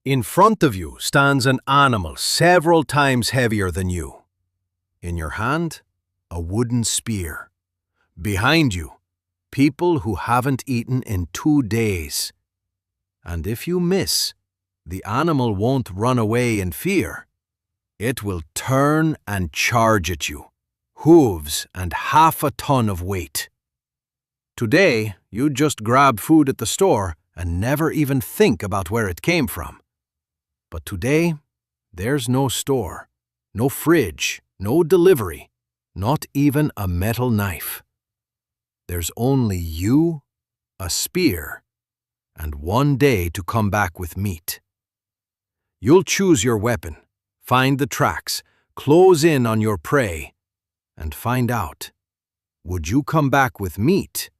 In front of you stands an animal several times heavier than you. In your hand, a wooden spear. Behind you, people who haven't eaten in 2 days. And if you miss, the animal won't run away in fear. It will turn and charge at you, hooves and half a ton of weight. Today, you just grab food at the store and never even think about where it came from. But today, there's no store, no fridge, no delivery, not even a metal knife. There's only you, a spear, and 1 day to come back with meat. You'll choose your weapon, find the tracks, close in on your prey, and find out, would you come back with meat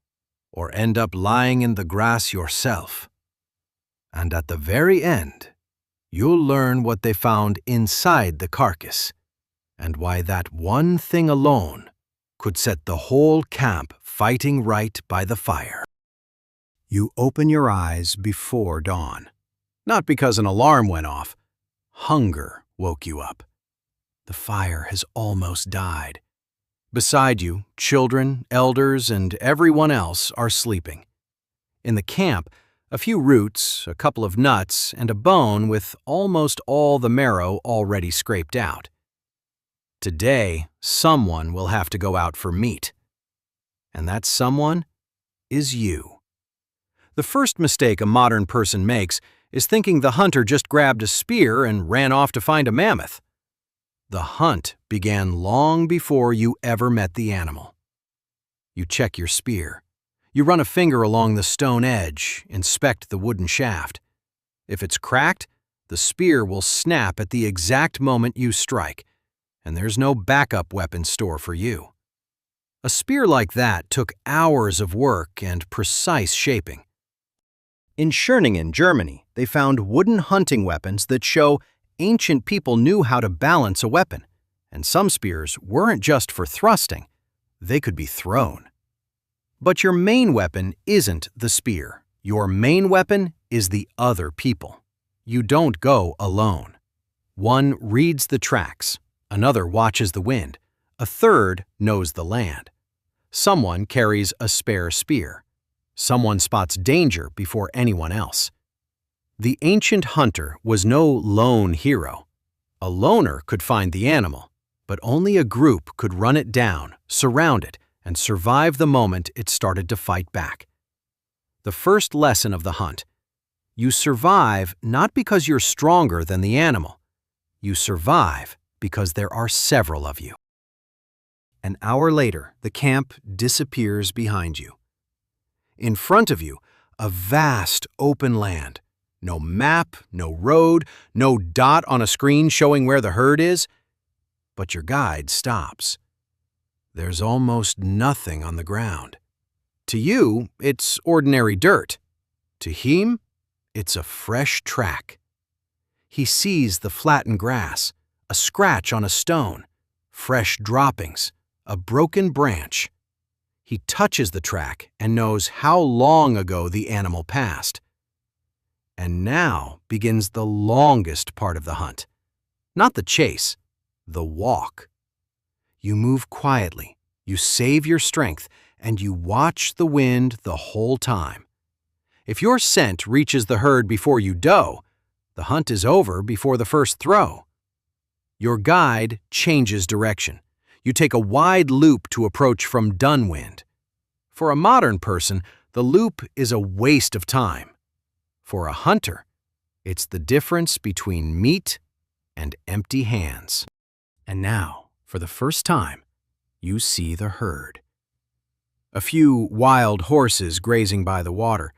or end up lying in the grass yourself? And at the very end, you'll learn what they found inside the carcass and why that one thing alone could set the whole camp fighting right by the fire. You open your eyes before dawn. Not because an alarm went off. Hunger woke you up. The fire has almost died. Beside you, children, elders, and everyone else are sleeping. In the camp, a few roots, a couple of nuts, and a bone with almost all the marrow already scraped out. Today, someone will have to go out for meat. And that someone is you. The first mistake a modern person makes is thinking the hunter just grabbed a spear and ran off to find a mammoth. The hunt began long before you ever met the animal. You check your spear. You run a finger along the stone edge, inspect the wooden shaft. If it's cracked, the spear will snap at the exact moment you strike, and there's no backup weapon store for you. A spear like that took hours of work and precise shaping. In Schöningen, Germany, they found wooden hunting weapons that show ancient people knew how to balance a weapon, and some spears weren't just for thrusting, they could be thrown. But your main weapon isn't the spear. Your main weapon is the other people. You don't go alone. One reads the tracks, another watches the wind, a third knows the land. Someone carries a spare spear. Someone spots danger before anyone else. The ancient hunter was no lone hero. A loner could find the animal, but only a group could run it down, surround it, and survive the moment it started to fight back. The first lesson of the hunt: you survive not because you're stronger than the animal. You survive because there are several of you. An hour later, the camp disappears behind you. In front of you, a vast open land. No map, no road, no dot on a screen showing where the herd is. But your guide stops. There's almost nothing on the ground. To you, it's ordinary dirt. To him, it's a fresh track. He sees the flattened grass, a scratch on a stone, fresh droppings, a broken branch. He touches the track and knows how long ago the animal passed. And now begins the longest part of the hunt. Not the chase, the walk. You move quietly, you save your strength, and you watch the wind the whole time. If your scent reaches the herd before you doe, the hunt is over before the first throw. Your guide changes direction. You take a wide loop to approach from downwind. For a modern person, the loop is a waste of time. For a hunter, it's the difference between meat and empty hands. And now, for the first time, you see the herd. A few wild horses grazing by the water,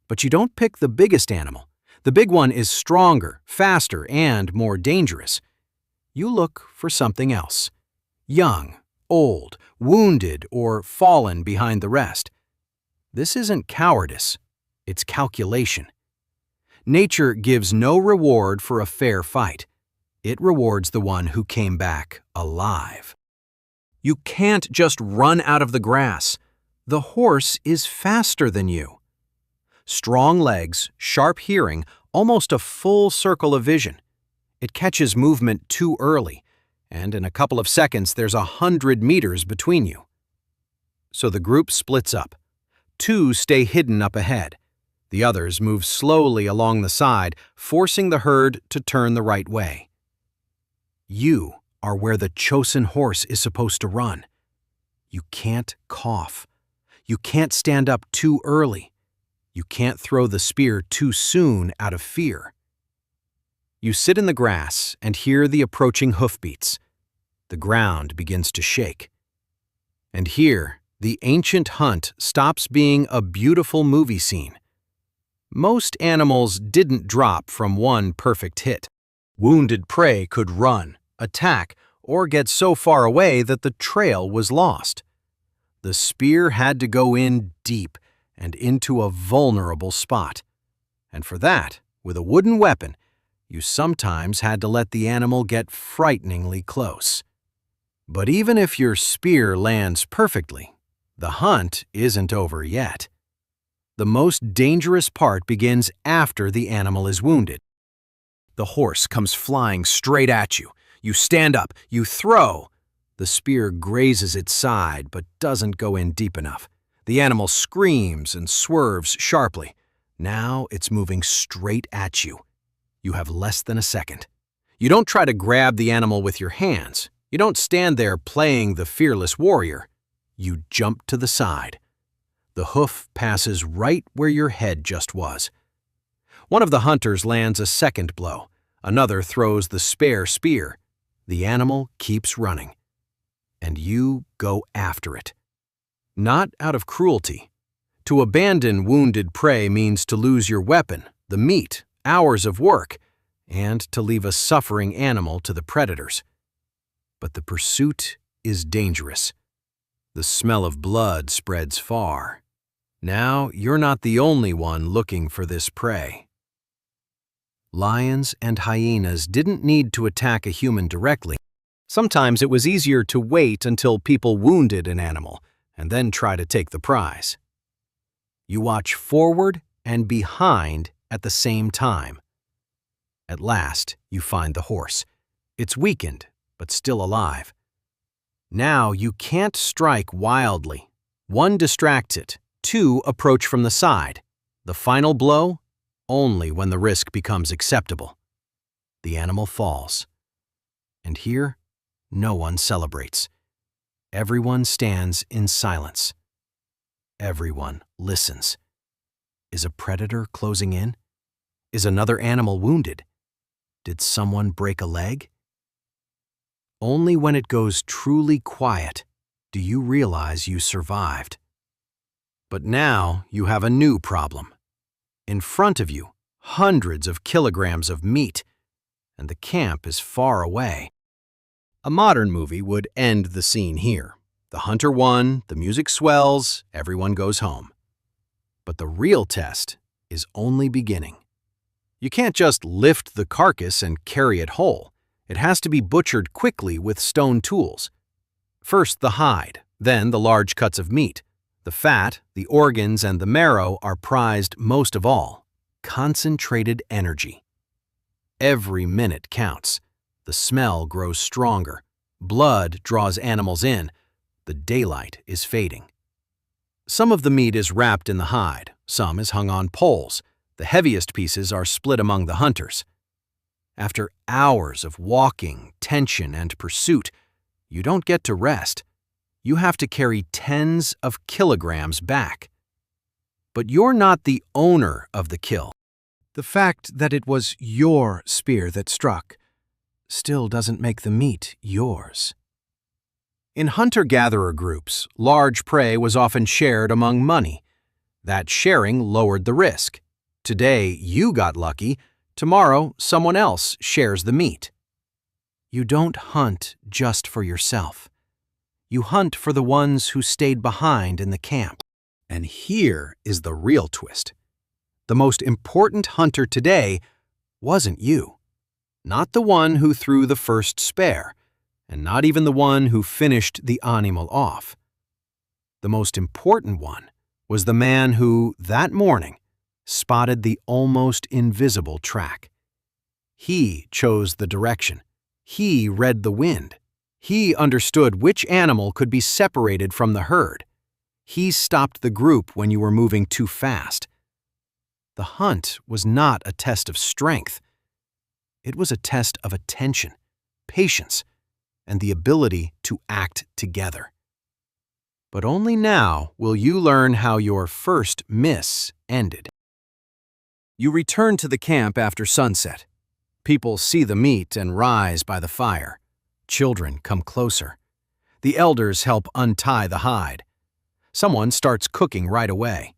but you don't pick the biggest animal. The big one is stronger, faster, and more dangerous. You look for something else. Young, old, wounded, or fallen behind the rest. This isn't cowardice, it's calculation. Nature gives no reward for a fair fight. It rewards the one who came back alive. You can't just run out of the grass. The horse is faster than you. Strong legs, sharp hearing, almost a full circle of vision. It catches movement too early, and in a couple of seconds there's 100 meters between you. So the group splits up. 2 stay hidden up ahead. The others move slowly along the side, forcing the herd to turn the right way. You are where the chosen horse is supposed to run. You can't cough. You can't stand up too early. You can't throw the spear too soon out of fear. You sit in the grass and hear the approaching hoofbeats. The ground begins to shake. And here, the ancient hunt stops being a beautiful movie scene. Most animals didn't drop from one perfect hit. Wounded prey could run, attack, or get so far away that the trail was lost. The spear had to go in deep and into a vulnerable spot. And for that, with a wooden weapon, you sometimes had to let the animal get frighteningly close. But even if your spear lands perfectly, the hunt isn't over yet. The most dangerous part begins after the animal is wounded. The horse comes flying straight at you. You stand up, you throw. The spear grazes its side but doesn't go in deep enough. The animal screams and swerves sharply. Now it's moving straight at you. You have less than a second. You don't try to grab the animal with your hands. You don't stand there playing the fearless warrior. You jump to the side. The hoof passes right where your head just was. One of the hunters lands a second blow. Another throws the spare spear. The animal keeps running. And you go after it. Not out of cruelty. To abandon wounded prey means to lose your weapon, the meat, hours of work, and to leave a suffering animal to the predators. But the pursuit is dangerous. The smell of blood spreads far. Now you're not the only one looking for this prey. Lions and hyenas didn't need to attack a human directly. Sometimes it was easier to wait until people wounded an animal and then try to take the prize. You watch forward and behind at the same time. At last, you find the horse. It's weakened, but still alive. Now you can't strike wildly. 1 distracts it, 2 approach from the side. The final blow? Only when the risk becomes acceptable. The animal falls. And here, no one celebrates. Everyone stands in silence. Everyone listens. Is a predator closing in? Is another animal wounded? Did someone break a leg? Only when it goes truly quiet do you realize you survived. But now you have a new problem. In front of you, hundreds of kilograms of meat, and the camp is far away. A modern movie would end the scene here. The hunter won, the music swells, everyone goes home. But the real test is only beginning. You can't just lift the carcass and carry it whole. It has to be butchered quickly with stone tools. First the hide, then the large cuts of meat. The fat, the organs, and the marrow are prized most of all. Concentrated energy. Every minute counts. The smell grows stronger. Blood draws animals in. The daylight is fading. Some of the meat is wrapped in the hide. Some is hung on poles. The heaviest pieces are split among the hunters. After hours of walking, tension, and pursuit, you don't get to rest. You have to carry tens of kilograms back. But you're not the owner of the kill. The fact that it was your spear that struck still doesn't make the meat yours. In hunter-gatherer groups, large prey was often shared among money. That sharing lowered the risk. Today, you got lucky. Tomorrow, someone else shares the meat. You don't hunt just for yourself. You hunt for the ones who stayed behind in the camp. And here is the real twist. The most important hunter today wasn't you. Not the one who threw the first spear, and not even the one who finished the animal off. The most important one was the man who, that morning, spotted the almost invisible track. He chose the direction. He read the wind. He understood which animal could be separated from the herd. He stopped the group when you were moving too fast. The hunt was not a test of strength. It was a test of attention, patience, and the ability to act together. But only now will you learn how your first miss ended. You return to the camp after sunset. People see the meat and rise by the fire. Children come closer. The elders help untie the hide. Someone starts cooking right away.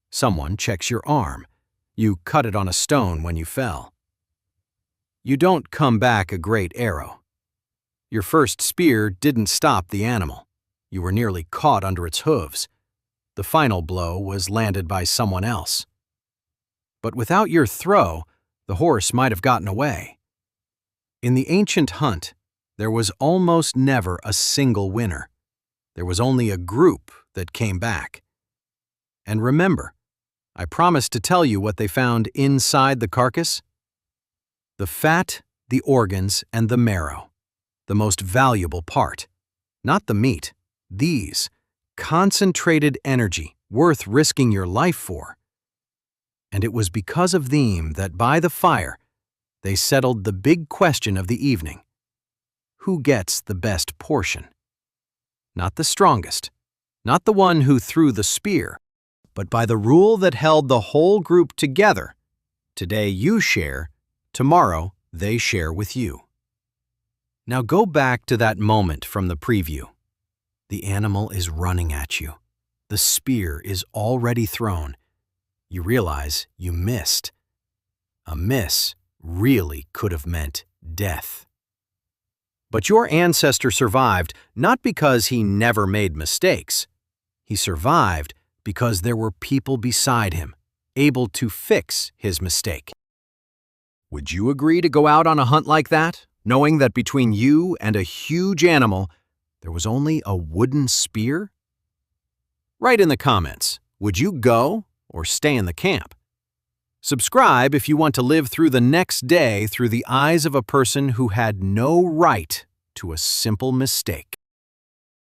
Someone checks your arm. You cut it on a stone when you fell. You don't come back a great arrow. Your first spear didn't stop the animal. You were nearly caught under its hooves. The final blow was landed by someone else. But without your throw, the horse might have gotten away. In the ancient hunt, there was almost never a single winner. There was only a group that came back. And remember, I promised to tell you what they found inside the carcass. The fat, the organs, and the marrow. The most valuable part. Not the meat. These. Concentrated energy, worth risking your life for. And it was because of them that by the fire, they settled the big question of the evening. Who gets the best portion? Not the strongest, not the one who threw the spear, but by the rule that held the whole group together. Today you share, tomorrow they share with you. Now go back to that moment from the preview. The animal is running at you. The spear is already thrown. You realize you missed. A miss really could have meant death. But your ancestor survived not because he never made mistakes. He survived because there were people beside him, able to fix his mistake. Would you agree to go out on a hunt like that, knowing that between you and a huge animal, there was only a wooden spear? Write in the comments, would you go or stay in the camp? Subscribe if you want to live through the next day through the eyes of a person who had no right to a simple mistake.